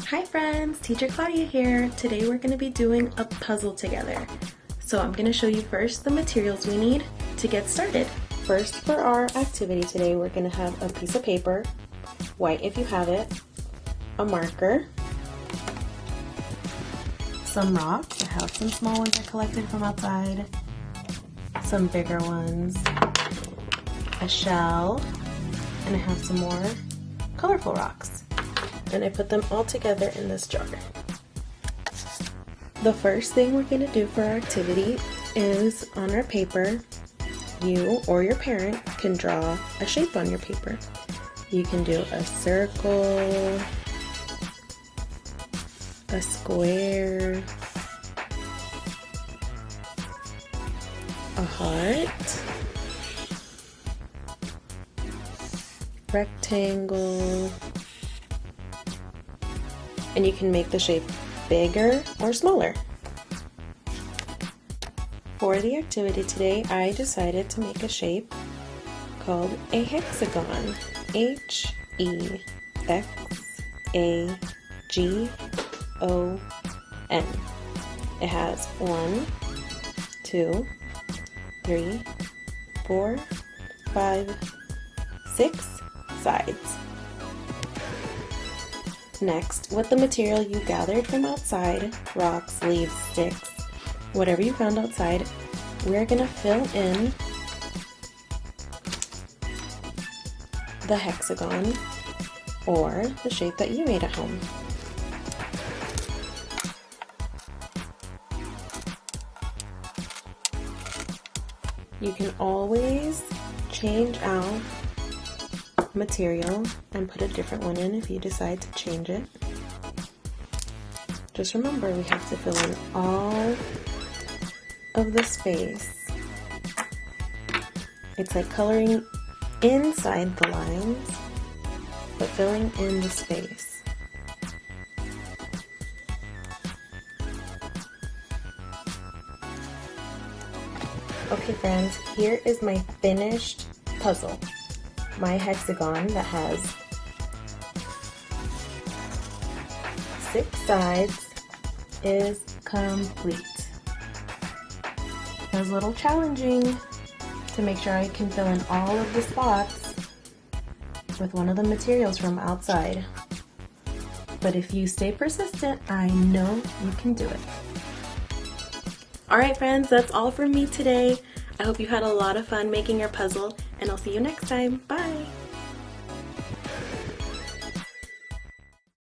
Hi friends, Teacher Claudia here. Today we're going to be doing a puzzle together. So I'm going to show you first the materials we need to get started. First, for our activity today, we're going to have a piece of paper, white if you have it, a marker, some rocks. I have some small ones I collected from outside, some bigger ones, a shell, and I have some more colorful rocks. And I put them all together in this jar. The first thing we're going to do for our activity is on our paper, you or your parent can draw a shape on your paper. You can do a circle, a square, a heart, rectangle, and you can make the shape bigger or smaller. For the activity today, I decided to make a shape called a hexagon. H-E-X-A-G-O-N. It has 1, 2, 3, 4, 5, 6 sides. Next, with the material you gathered from outside, rocks, leaves, sticks, whatever you found outside, we're going to fill in the hexagon or the shape that you made at home. You can always change out material and put a different one in if you decide to change it. Just remember, we have to fill in all of the space. It's like coloring inside the lines, but filling in the space. Okay friends, here is my finished puzzle. My hexagon that has 6 sides is complete. It was a little challenging to make sure I can fill in all of the spots with one of the materials from outside. But if you stay persistent, I know you can do it. Alright friends, that's all from me today. I hope you had a lot of fun making your puzzle, and I'll see you next time. Bye!